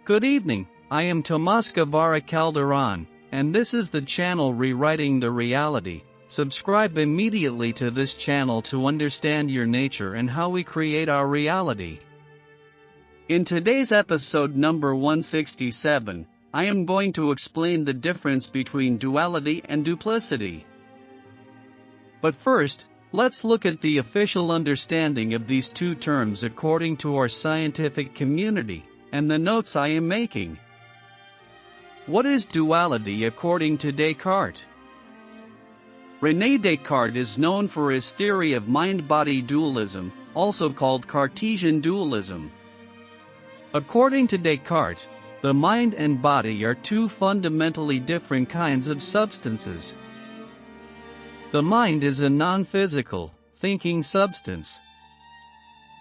Good evening, I am Tomas Guevara Calderon, and this is the channel Rewriting the Reality. Subscribe immediately to this channel to understand your nature and how we create our reality. In today's episode number 167, I am going to explain the difference between duality and duplicity. But first, let's look at the official understanding of these two terms according to our scientific community, and the notes I am making. What is duality according to Descartes? René Descartes is known for his theory of mind-body dualism, also called Cartesian dualism. According to Descartes, the mind and body are two fundamentally different kinds of substances. The mind is a non-physical, thinking substance.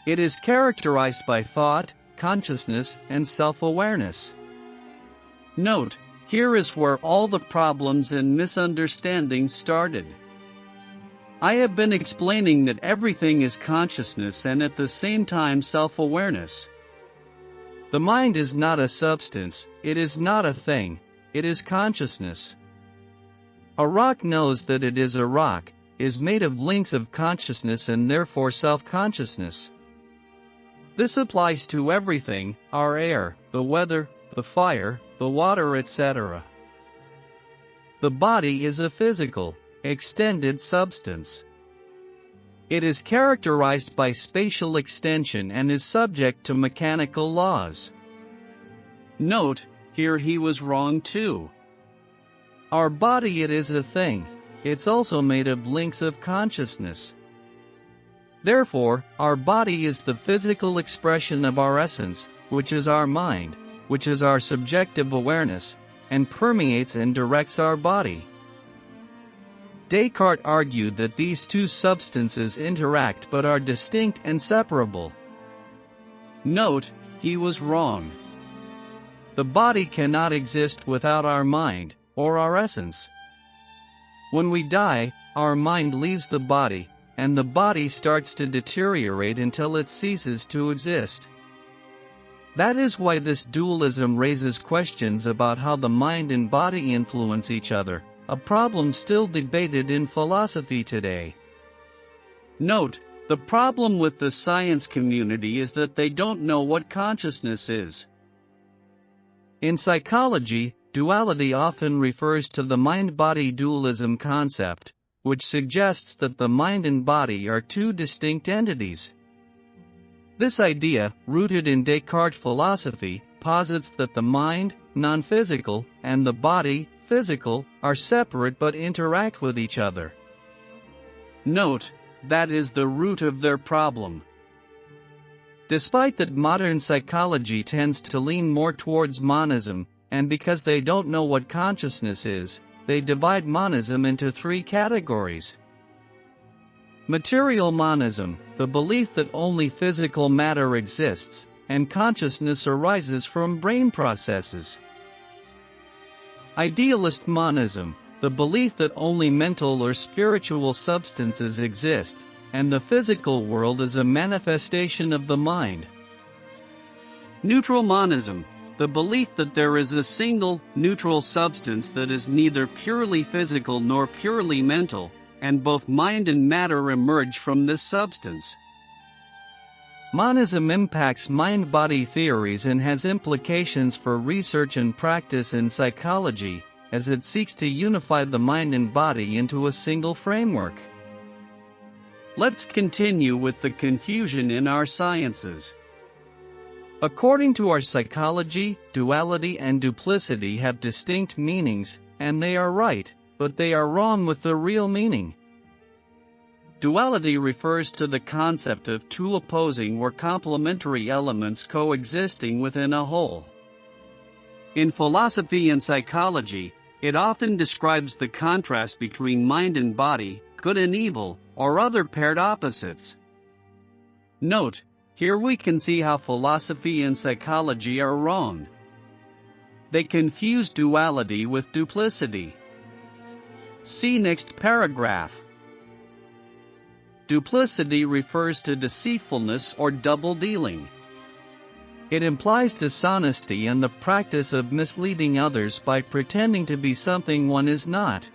It is characterized by thought, consciousness, and self-awareness. Note, here is where all the problems and misunderstandings started. I have been explaining that everything is consciousness and at the same time self-awareness. The mind is not a substance, it is not a thing, it is consciousness. A rock knows that it is a rock, is made of links of consciousness and therefore self-consciousness. This applies to everything, our air, the weather, the fire, the water, etc. The body is a physical, extended substance. It is characterized by spatial extension and is subject to mechanical laws. Note, here he was wrong too. Our body, it is a thing, it's also made of links of consciousness. Therefore, our body is the physical expression of our essence, which is our mind, which is our subjective awareness, and permeates and directs our body. Descartes argued that these two substances interact but are distinct and separable. Note, he was wrong. The body cannot exist without our mind, or our essence. When we die, our mind leaves the body, and the body starts to deteriorate until it ceases to exist. That is why this dualism raises questions about how the mind and body influence each other, a problem still debated in philosophy today. Note, the problem with the science community is that they don't know what consciousness is. In psychology, duality often refers to the mind-body dualism concept, which suggests that the mind and body are two distinct entities. This idea, rooted in Descartes' philosophy, posits that the mind, non-physical, and the body, physical, are separate but interact with each other. Note, that is the root of their problem. Despite that modern psychology tends to lean more towards monism, and because they don't know what consciousness is, they divide monism into three categories. Material monism, the belief that only physical matter exists, and consciousness arises from brain processes. Idealist monism, the belief that only mental or spiritual substances exist, and the physical world is a manifestation of the mind. Neutral monism, the belief that there is a single, neutral substance that is neither purely physical nor purely mental, and both mind and matter emerge from this substance. Monism impacts mind-body theories and has implications for research and practice in psychology, as it seeks to unify the mind and body into a single framework. Let's continue with the confusion in our sciences. According to our psychology, duality and duplicity have distinct meanings, and they are right, but they are wrong with the real meaning. Duality refers to the concept of two opposing or complementary elements coexisting within a whole. In philosophy and psychology, it often describes the contrast between mind and body, good and evil, or other paired opposites. Note, here we can see how philosophy and psychology are wrong. They confuse duality with duplicity. See next paragraph. Duplicity refers to deceitfulness or double dealing. It implies dishonesty and the practice of misleading others by pretending to be something one is not.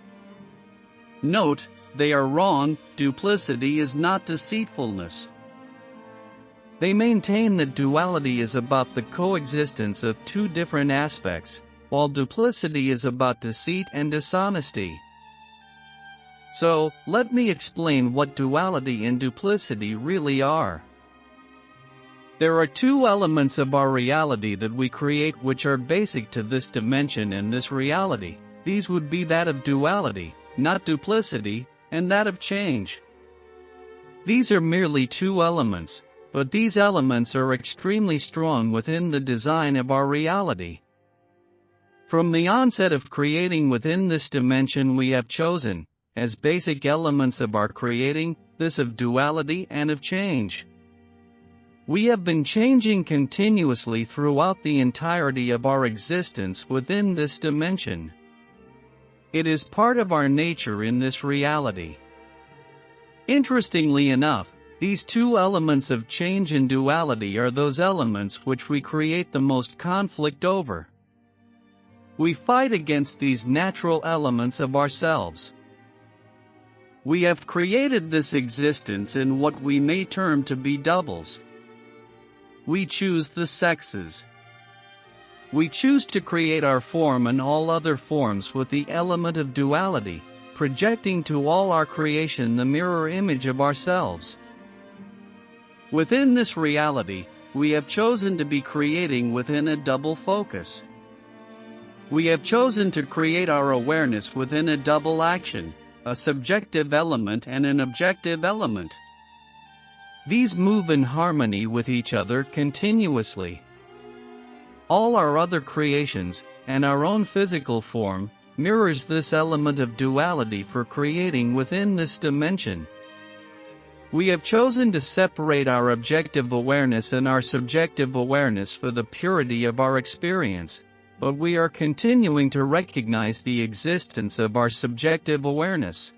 Note, they are wrong. Duplicity is not deceitfulness. They maintain that duality is about the coexistence of two different aspects, while duplicity is about deceit and dishonesty. So, let me explain what duality and duplicity really are. There are two elements of our reality that we create which are basic to this dimension and this reality. These would be that of duality, not duplicity, and that of change. These are merely two elements, but these elements are extremely strong within the design of our reality. From the onset of creating within this dimension, we have chosen, as basic elements of our creating, this of duality and of change. We have been changing continuously throughout the entirety of our existence within this dimension. It is part of our nature in this reality. Interestingly enough, these two elements of change and duality are those elements which we create the most conflict over. We fight against these natural elements of ourselves. We have created this existence in what we may term to be doubles. We choose the sexes. We choose to create our form and all other forms with the element of duality, projecting to all our creation the mirror image of ourselves. Within this reality, we have chosen to be creating within a double focus. We have chosen to create our awareness within a double action, a subjective element and an objective element. These move in harmony with each other continuously. All our other creations, and our own physical form, mirrors this element of duality for creating within this dimension. We have chosen to separate our objective awareness and our subjective awareness for the purity of our experience, but we are continuing to recognize the existence of our subjective awareness.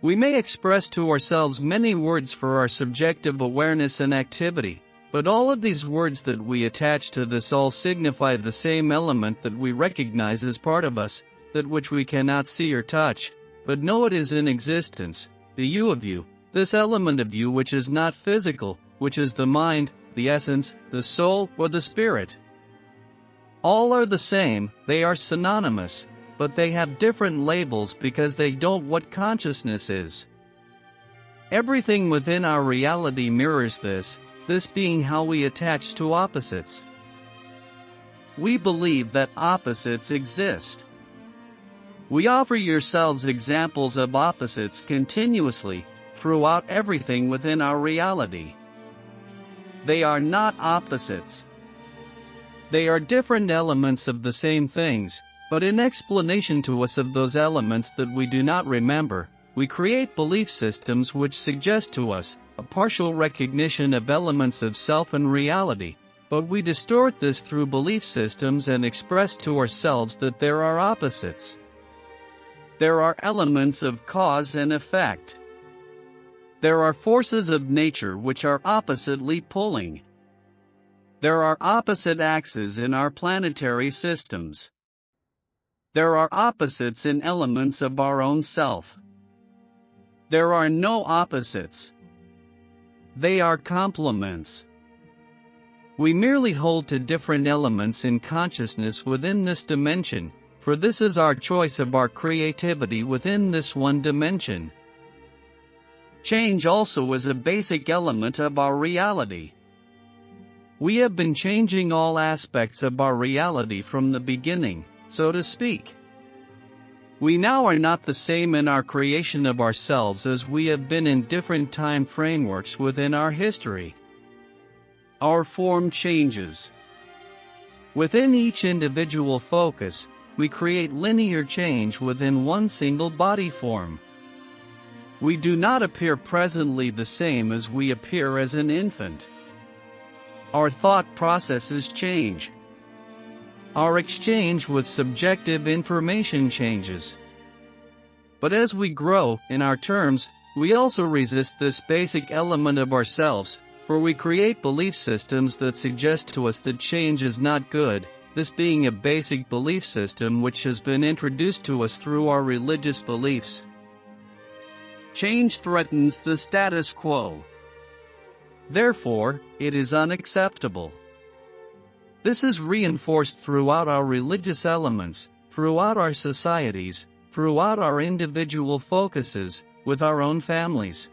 We may express to ourselves many words for our subjective awareness and activity, but all of these words that we attach to this all signify the same element that we recognize as part of us, that which we cannot see or touch, but know it is in existence, the you of you, this element of you which is not physical, which is the mind, the essence, the soul, or the spirit. All are the same, they are synonymous, but they have different labels because they don't what consciousness is. Everything within our reality mirrors this being how we attach to opposites. We believe that opposites exist. We offer yourselves examples of opposites continuously, throughout everything within our reality. They are not opposites. They are different elements of the same things, but in explanation to us of those elements that we do not remember, we create belief systems which suggest to us a partial recognition of elements of self and reality, but we distort this through belief systems and express to ourselves that there are opposites. There are elements of cause and effect. There are forces of nature which are oppositely pulling. There are opposite axes in our planetary systems. There are opposites in elements of our own self. There are no opposites. They are complements. We merely hold to different elements in consciousness within this dimension, for this is our choice of our creativity within this one dimension. Change also is a basic element of our reality. We have been changing all aspects of our reality from the beginning, so to speak. We now are not the same in our creation of ourselves as we have been in different time frameworks within our history. Our form changes. Within each individual focus, we create linear change within one single body form. We do not appear presently the same as we appear as an infant. Our thought processes change. Our exchange with subjective information changes. But as we grow, in our terms, we also resist this basic element of ourselves, For we create belief systems that suggest to us that change is not good, this being a basic belief system which has been introduced to us through our religious beliefs. Change threatens the status quo. Therefore, it is unacceptable. This is reinforced throughout our religious elements, throughout our societies, throughout our individual focuses, with our own families.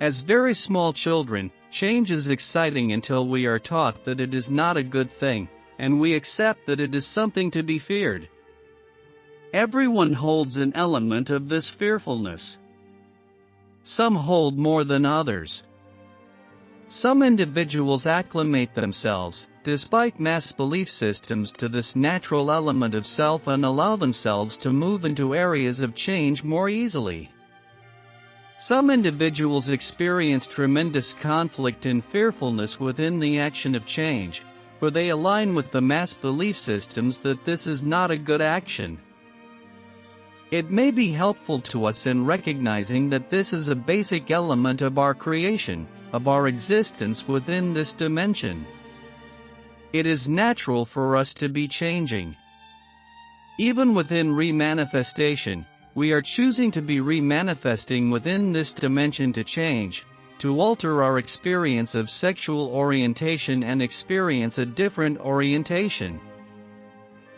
As very small children, change is exciting until we are taught that it is not a good thing, and we accept that it is something to be feared. Everyone holds an element of this fearfulness. Some hold more than others. Some individuals acclimate themselves, despite mass belief systems, to this natural element of self and allow themselves to move into areas of change more easily. Some individuals experience tremendous conflict and fearfulness within the action of change, for they align with the mass belief systems that this is not a good action. It may be helpful to us in recognizing that this is a basic element of our creation, of our existence within this dimension. It is natural for us to be changing. Even within remanifestation, we are choosing to be remanifesting within this dimension to change, to alter our experience of sexual orientation and experience a different orientation.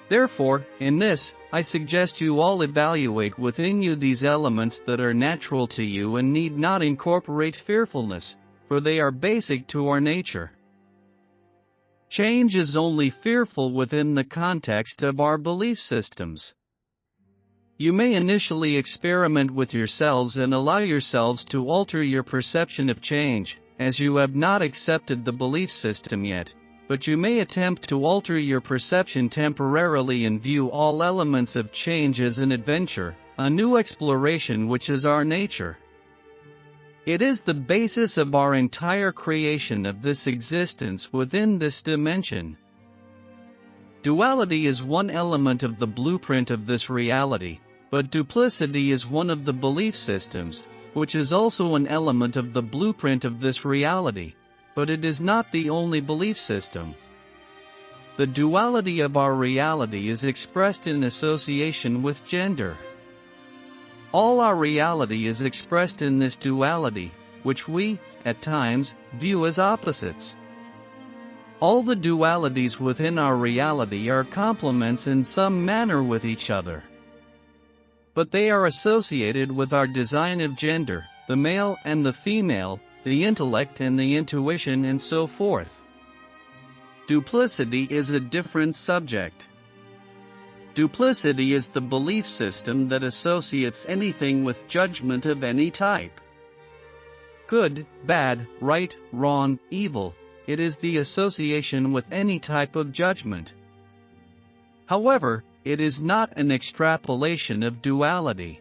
Therefore, in this, I suggest you all evaluate within you these elements that are natural to you and need not incorporate fearfulness, for they are basic to our nature. Change is only fearful within the context of our belief systems. You may initially experiment with yourselves and allow yourselves to alter your perception of change, as you have not accepted the belief system yet, but you may attempt to alter your perception temporarily and view all elements of change as an adventure, a new exploration which is our nature. It is the basis of our entire creation of this existence within this dimension. Duality is one element of the blueprint of this reality, but duplicity is one of the belief systems, which is also an element of the blueprint of this reality, but it is not the only belief system. The duality of our reality is expressed in association with gender. All our reality is expressed in this duality, which we, at times, view as opposites. All the dualities within our reality are complements in some manner with each other. But they are associated with our design of gender, the male and the female, the intellect and the intuition, and so forth. Duplicity is a different subject. Duplicity is the belief system that associates anything with judgment of any type. Good, bad, right, wrong, evil. It is the association with any type of judgment. However, it is not an extrapolation of duality.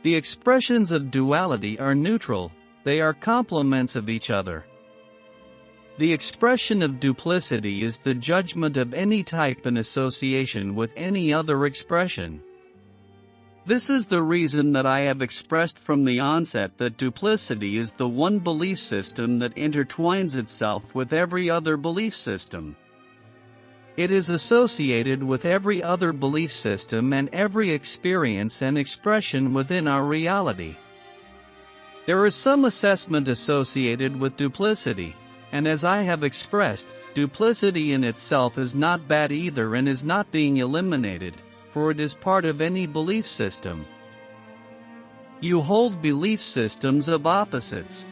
The expressions of duality are neutral, they are complements of each other. The expression of duplicity is the judgment of any type in association with any other expression. This is the reason that I have expressed from the onset that duplicity is the one belief system that intertwines itself with every other belief system. It is associated with every other belief system and every experience and expression within our reality. There is some assessment associated with duplicity, and as I have expressed, duplicity in itself is not bad either and is not being eliminated, for it is part of any belief system. You hold belief systems of opposites.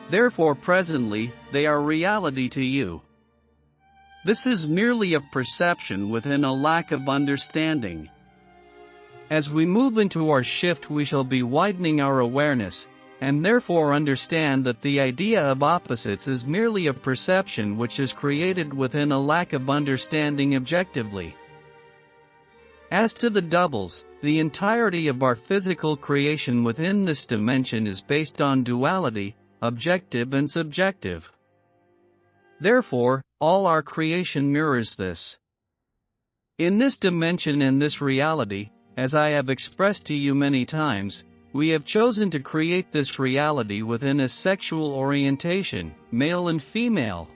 Therefore, presently, they are reality to you. This is merely a perception within a lack of understanding. As we move into our shift, we shall be widening our awareness, and therefore understand that the idea of opposites is merely a perception which is created within a lack of understanding objectively. As to the doubles, the entirety of our physical creation within this dimension is based on duality, objective and subjective. Therefore, all our creation mirrors this. In this dimension and this reality, as I have expressed to you many times, we have chosen to create this reality within a sexual orientation, male and female.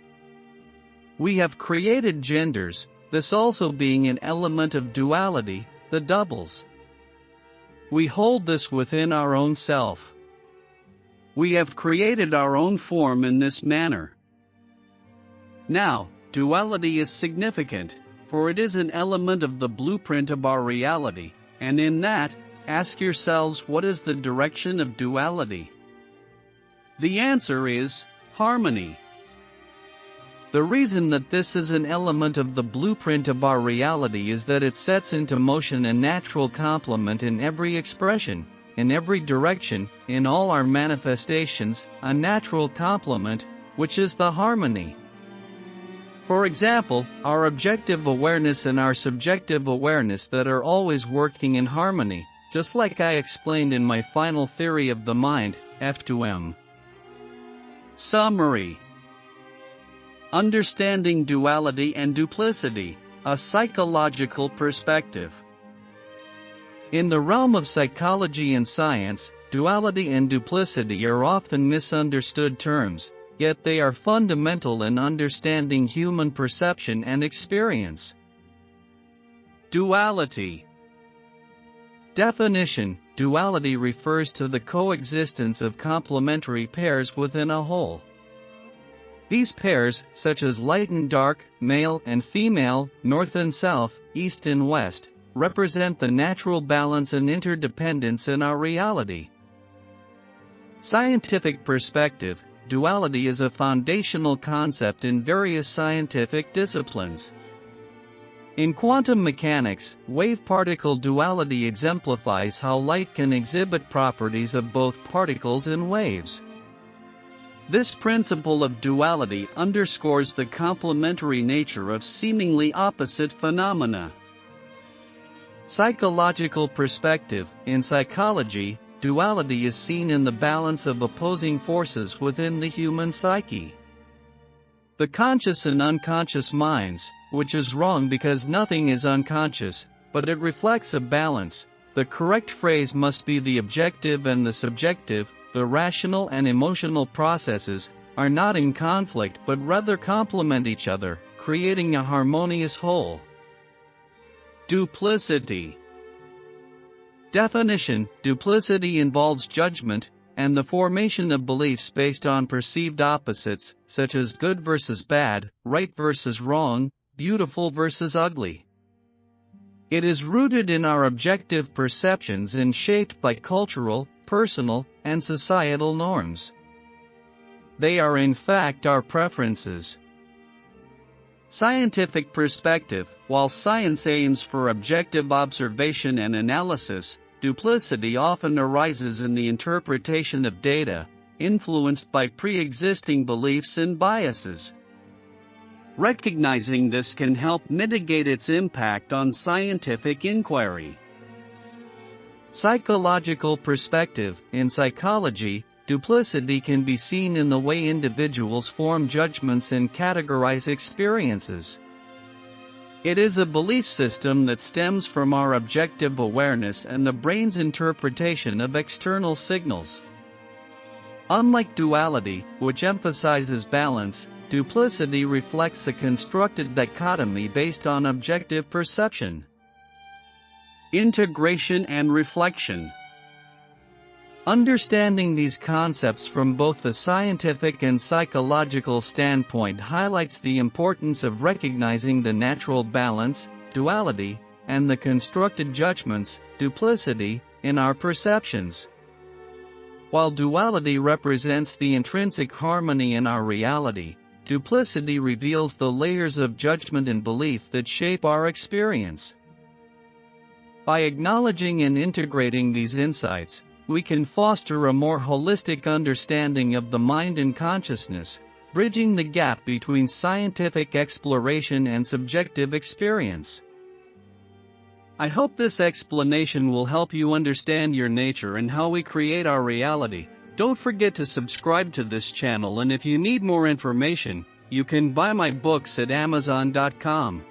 We have created genders, this also being an element of duality, the doubles. We hold this within our own self. We have created our own form in this manner. Now, duality is significant, for it is an element of the blueprint of our reality, and in that, ask yourselves, what is the direction of duality? The answer is harmony. The reason that this is an element of the blueprint of our reality is that it sets into motion a natural complement in every expression, in every direction, in all our manifestations, a natural complement, which is the harmony. For example, our objective awareness and our subjective awareness that are always working in harmony, just like I explained in my final theory of the mind, FToM. Summary. Understanding duality and duplicity, a psychological perspective. In the realm of psychology and science, duality and duplicity are often misunderstood terms, yet they are fundamental in understanding human perception and experience. Duality. Definition: duality refers to the coexistence of complementary pairs within a whole. These pairs, such as light and dark, male and female, north and south, east and west, represent the natural balance and interdependence in our reality. Scientific perspective: duality is a foundational concept in various scientific disciplines. In quantum mechanics, wave-particle duality exemplifies how light can exhibit properties of both particles and waves. This principle of duality underscores the complementary nature of seemingly opposite phenomena. Psychological perspective: in psychology, duality is seen in the balance of opposing forces within the human psyche. The conscious and unconscious minds, which is wrong because nothing is unconscious, but it reflects a balance. The correct phrase must be the objective and the subjective. The rational and emotional processes are not in conflict but rather complement each other, creating a harmonious whole. Duplicity. Definition: duplicity involves judgment and the formation of beliefs based on perceived opposites, such as good versus bad, right versus wrong, beautiful versus ugly. It is rooted in our objective perceptions and shaped by cultural, personal, and societal norms. They are in fact our preferences. Scientific perspective: while science aims for objective observation and analysis, duplicity often arises in the interpretation of data, influenced by pre-existing beliefs and biases. Recognizing this can help mitigate its impact on scientific inquiry. Psychological perspective: in psychology, duplicity can be seen in the way individuals form judgments and categorize experiences. It is a belief system that stems from our objective awareness and the brain's interpretation of external signals. Unlike duality, which emphasizes balance, duplicity reflects a constructed dichotomy based on objective perception. Integration and reflection. Understanding these concepts from both the scientific and psychological standpoint highlights the importance of recognizing the natural balance, duality, and the constructed judgments, duplicity, in our perceptions. While duality represents the intrinsic harmony in our reality, duplicity reveals the layers of judgment and belief that shape our experience. By acknowledging and integrating these insights, we can foster a more holistic understanding of the mind and consciousness, bridging the gap between scientific exploration and subjective experience. I hope this explanation will help you understand your nature and how we create our reality. Don't forget to subscribe to this channel, and if you need more information, you can buy my books at Amazon.com.